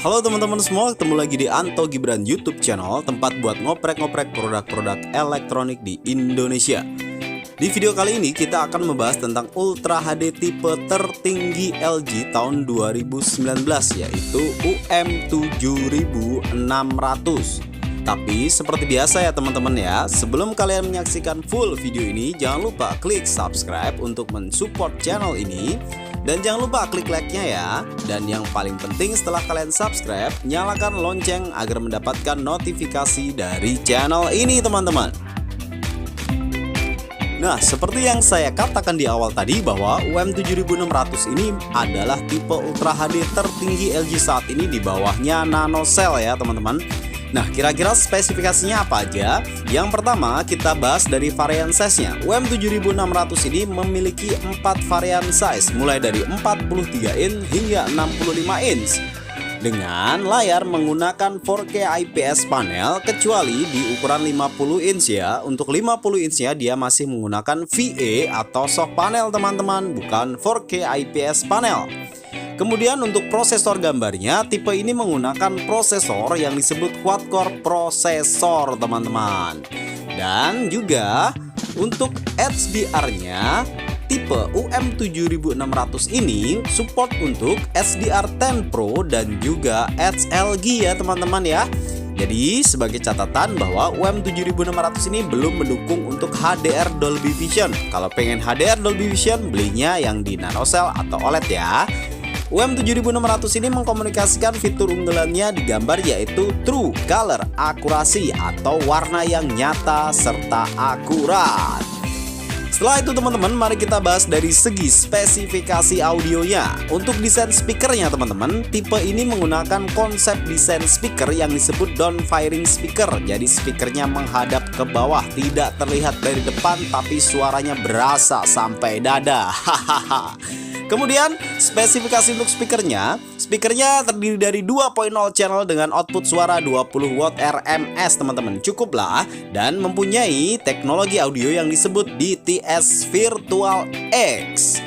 Halo teman-teman semua, ketemu lagi di Anto Gibran YouTube channel, tempat buat ngoprek-ngoprek produk-produk elektronik di Indonesia. Di video kali ini kita akan membahas tentang Ultra HD tipe tertinggi LG tahun 2019, yaitu UM7600. Tapi seperti biasa ya teman-teman ya, sebelum kalian menyaksikan full video ini, jangan lupa klik subscribe untuk mensupport channel ini. Dan jangan lupa klik like-nya ya. Dan yang paling penting setelah kalian subscribe, nyalakan lonceng agar mendapatkan notifikasi dari channel ini teman-teman. Nah, seperti yang saya katakan di awal tadi bahwa UM7600 ini adalah tipe Ultra HD tertinggi LG saat ini, di bawahnya NanoCell ya teman-teman. Nah, kira-kira spesifikasinya apa aja? Yang pertama, kita bahas dari varian size-nya. UM7600 ini memiliki 4 varian size, mulai dari 43 inch hingga 65 inch. Dengan layar menggunakan 4K IPS panel, kecuali di ukuran 50 inch ya. Untuk 50 inch-nya dia masih menggunakan VA atau soft panel teman-teman, bukan 4K IPS panel. Kemudian untuk prosesor gambarnya, tipe ini menggunakan prosesor yang disebut quad-core prosesor teman-teman. Dan juga untuk HDR-nya, tipe UM7600 ini support untuk HDR10 Pro dan juga HLG ya teman-teman ya. Jadi sebagai catatan bahwa UM7600 ini belum mendukung untuk HDR Dolby Vision. Kalau pengen HDR Dolby Vision, belinya yang di NanoCell atau OLED ya. UM7600 ini mengkomunikasikan fitur unggulannya di gambar, yaitu True Color Accuracy atau warna yang nyata serta akurat. Setelah itu teman-teman, mari kita bahas dari segi spesifikasi audionya. Untuk desain speakernya teman-teman, tipe ini menggunakan konsep desain speaker yang disebut down firing speaker. Jadi speakernya menghadap ke bawah, tidak terlihat dari depan tapi suaranya berasa sampai dada. Hahaha. Kemudian spesifikasi untuk speakernya terdiri dari 2.0 channel dengan output suara 20 watt RMS teman-teman, cukup lah, dan mempunyai teknologi audio yang disebut DTS Virtual X.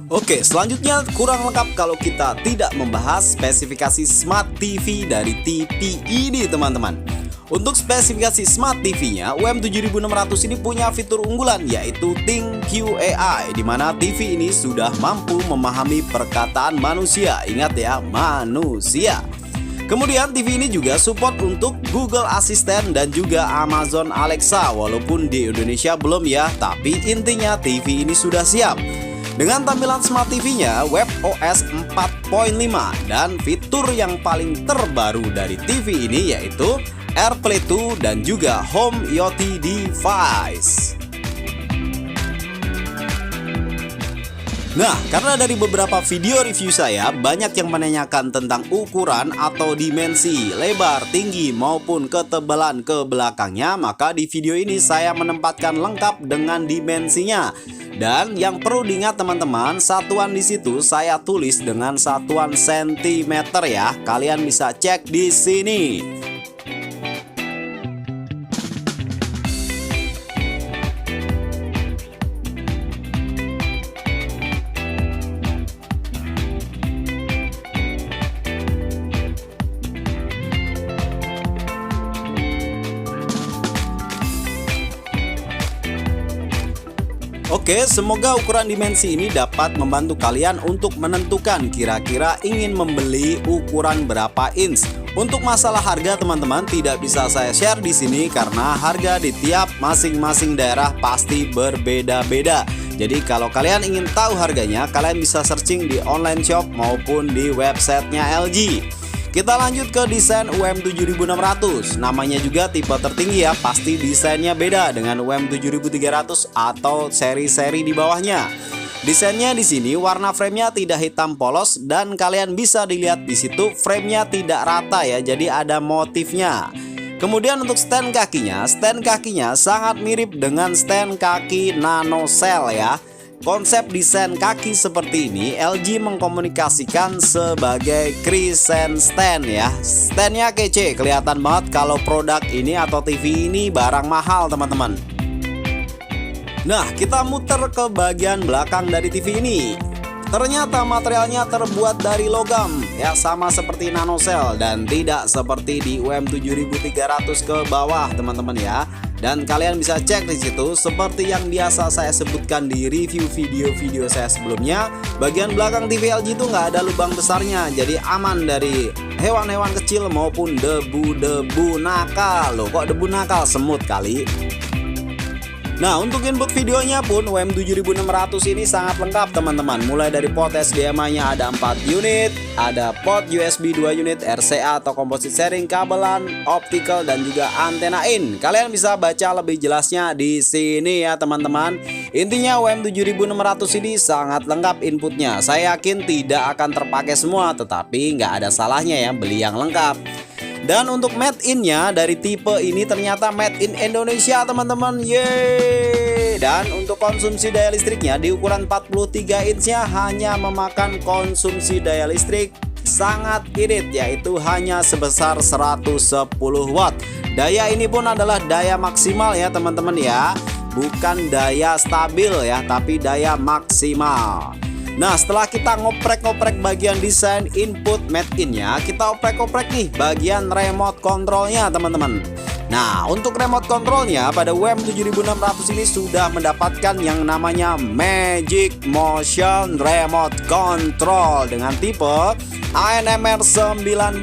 Oke, selanjutnya kurang lengkap kalau kita tidak membahas spesifikasi Smart TV dari TV ini teman-teman. Untuk spesifikasi Smart TV-nya, UM7600 ini punya fitur unggulan, yaitu ThinQ AI, di mana TV ini sudah mampu memahami perkataan manusia. Ingat ya, manusia. Kemudian TV ini juga support untuk Google Assistant dan juga Amazon Alexa, walaupun di Indonesia belum ya, tapi intinya TV ini sudah siap. Dengan tampilan Smart TV-nya, WebOS 4.5, dan fitur yang paling terbaru dari TV ini yaitu AirPlay 2 dan juga Home IoT device. Nah, karena dari beberapa video review saya banyak yang menanyakan tentang ukuran atau dimensi, lebar, tinggi maupun ketebalan ke belakangnya, maka di video ini saya menempatkan lengkap dengan dimensinya. Dan yang perlu diingat teman-teman, satuan di situ saya tulis dengan satuan sentimeter ya. Kalian bisa cek di sini. Oke, semoga ukuran dimensi ini dapat membantu kalian untuk menentukan kira-kira ingin membeli ukuran berapa inch. Untuk masalah harga teman-teman tidak bisa saya share di sini karena harga di tiap masing-masing daerah pasti berbeda-beda. Jadi kalau kalian ingin tahu harganya, kalian bisa searching di online shop maupun di websitenya LG. Kita lanjut ke desain UM7600. Namanya juga tipe tertinggi ya, pasti desainnya beda dengan UM7300 atau seri-seri di bawahnya. Desainnya di sini warna framenya tidak hitam polos, dan kalian bisa dilihat di situ framenya tidak rata ya, jadi ada motifnya. Kemudian untuk stand kakinya sangat mirip dengan stand kaki NanoCell ya. Konsep desain kaki seperti ini LG mengkomunikasikan sebagai crescent stand ya. Standnya kece, kelihatan banget kalau produk ini atau TV ini barang mahal teman-teman. Nah, kita muter ke bagian belakang dari TV ini. Ternyata materialnya terbuat dari logam, ya sama seperti NanoCell dan tidak seperti di UM7300 ke bawah teman-teman ya. Dan kalian bisa cek di situ seperti yang biasa saya sebutkan di review video-video saya sebelumnya. Bagian belakang TV LG itu nggak ada lubang besarnya, jadi aman dari hewan-hewan kecil maupun debu-debu nakal. Loh, kok debu nakal? Semut kali. Nah, untuk input videonya pun UM7600 ini sangat lengkap teman-teman. Mulai dari port HDMI-nya ada 4 unit, ada port USB 2 unit, RCA atau composite sharing, kabelan, optical dan juga antena in. Kalian bisa baca lebih jelasnya di sini ya teman-teman. Intinya UM7600 ini sangat lengkap inputnya. Saya yakin tidak akan terpakai semua, tetapi nggak ada salahnya ya beli yang lengkap. Dan untuk made in-nya dari tipe ini ternyata made in Indonesia teman-teman. Yeay. Dan untuk konsumsi daya listriknya di ukuran 43 inch-nya hanya memakan konsumsi daya listrik sangat irit, yaitu hanya sebesar 110 watt. Daya ini pun adalah daya maksimal ya teman-teman ya. Bukan daya stabil ya, tapi daya maksimal. Nah, setelah kita ngoprek-ngoprek bagian desain input made in-nya, kita oprek-oprek nih bagian remote controlnya teman-teman. Nah, untuk remote controlnya pada UM7600 ini sudah mendapatkan yang namanya Magic Motion Remote Control dengan tipe ANMR 19.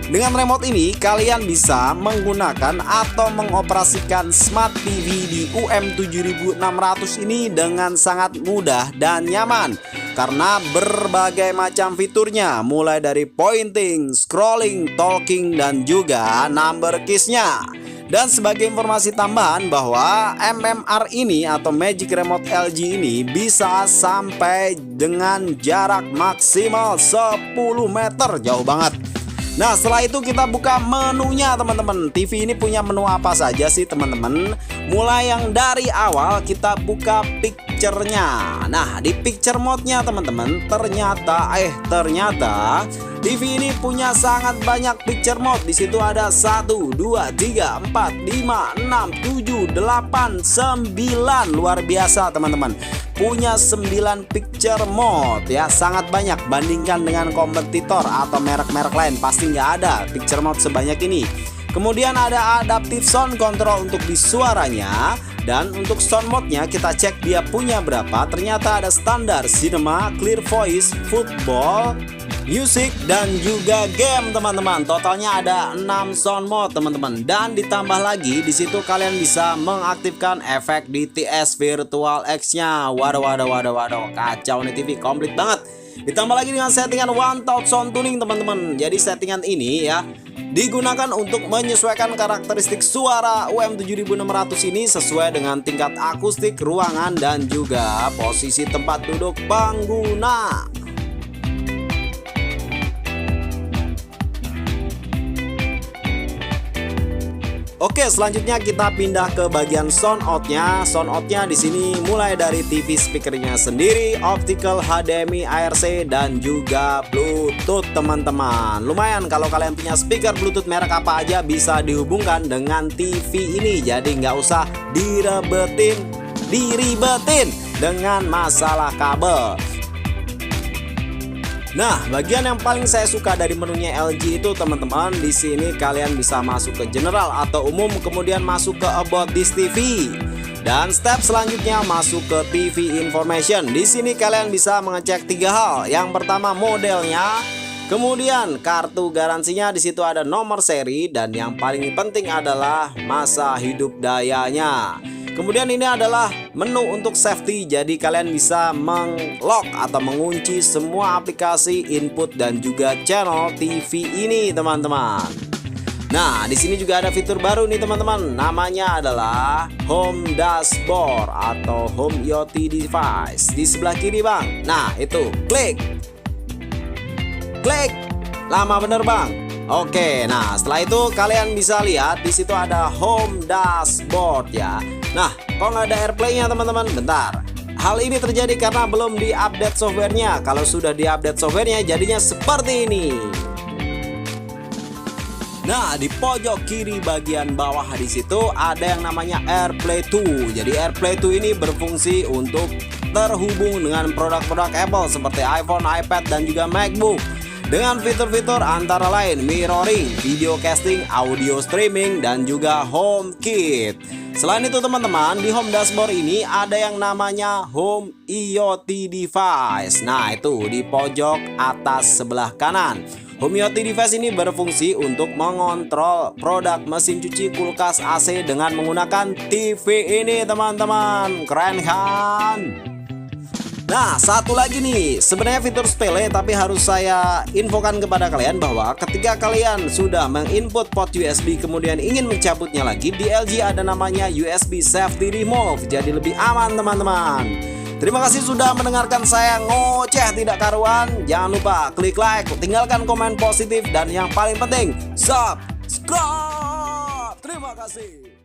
Dengan remote ini kalian bisa menggunakan atau mengoperasikan Smart TV di UM7600 ini dengan sangat mudah dan nyaman karena berbagai macam fiturnya, mulai dari pointing, scrolling, talking dan juga number keys-nya. Dan sebagai informasi tambahan bahwa MMR ini atau Magic Remote LG ini bisa sampai dengan jarak maksimal 10 meter, jauh banget. Nah, setelah itu kita buka menunya teman-teman. TV ini punya menu apa saja sih teman-teman? Mulai yang dari awal kita buka picture-nya. Nah, di picture mode-nya teman-teman, ternyata TV ini punya sangat banyak picture mode. Di situ ada 1, 2, 3, 4, 5, 6, 7, 8, 9. Luar biasa teman-teman. Punya 9 picture mode ya, sangat banyak. Bandingkan dengan kompetitor atau merek-merek lain, pasti nggak ada picture mode sebanyak ini. Kemudian ada adaptive sound control untuk di suaranya. Dan untuk sound mode-nya kita cek dia punya berapa. Ternyata ada standar, cinema, clear voice, football, music dan juga game teman-teman. Totalnya ada 6 sound mode teman-teman. Dan ditambah lagi di situ kalian bisa mengaktifkan efek DTS Virtual X-nya. Waduh, kacau nih TV, komplit banget. Ditambah lagi dengan settingan One Touch Sound Tuning teman-teman. Jadi settingan ini ya digunakan untuk menyesuaikan karakteristik suara UM7600 ini sesuai dengan tingkat akustik ruangan dan juga posisi tempat duduk pengguna. Oke, selanjutnya kita pindah ke bagian sound out-nya. Sound out-nya di sini mulai dari TV speakernya sendiri, optical, HDMI, ARC dan juga Bluetooth teman-teman. Lumayan kalau kalian punya speaker Bluetooth merek apa aja bisa dihubungkan dengan TV ini. Jadi nggak usah diribetin dengan masalah kabel. Nah, bagian yang paling saya suka dari menunya LG itu teman-teman, di sini kalian bisa masuk ke general atau umum, kemudian masuk ke about this TV. Dan step selanjutnya masuk ke TV information. Di sini kalian bisa mengecek 3 hal. Yang pertama modelnya, kemudian kartu garansinya, di situ ada nomor seri dan yang paling penting adalah masa hidup dayanya. Kemudian ini adalah menu untuk safety, jadi kalian bisa meng-lock atau mengunci semua aplikasi, input dan juga channel TV ini teman-teman. Nah, di sini juga ada fitur baru nih teman-teman, namanya adalah Home Dashboard atau Home IoT Device. Di sebelah kiri bang, nah itu klik, lama bener bang. Oke, nah setelah itu kalian bisa lihat di situ ada Home Dashboard ya. Nah, kok nggak ada AirPlay-nya teman-teman? Bentar. Hal ini terjadi karena belum diupdate softwarenya. Kalau sudah diupdate softwarenya jadinya seperti ini. Nah, di pojok kiri bagian bawah di situ ada yang namanya AirPlay 2. Jadi AirPlay 2 ini berfungsi untuk terhubung dengan produk-produk Apple seperti iPhone, iPad, dan juga MacBook. Dengan fitur-fitur antara lain mirroring, video casting, audio streaming, dan juga HomeKit. Selain itu teman-teman, di home dashboard ini ada yang namanya Home IoT Device. Nah itu di pojok atas sebelah kanan. Home IoT Device ini berfungsi untuk mengontrol produk mesin cuci, kulkas, AC dengan menggunakan TV ini teman-teman. Keren kan? Nah, satu lagi nih, sebenarnya fitur sepele tapi harus saya infokan kepada kalian bahwa ketika kalian sudah menginput port USB kemudian ingin mencabutnya lagi, di LG ada namanya USB Safety Remove, jadi lebih aman teman-teman. Terima kasih sudah mendengarkan saya ngoceh tidak karuan. Jangan lupa klik like, tinggalkan komen positif, dan yang paling penting subscribe. Terima kasih.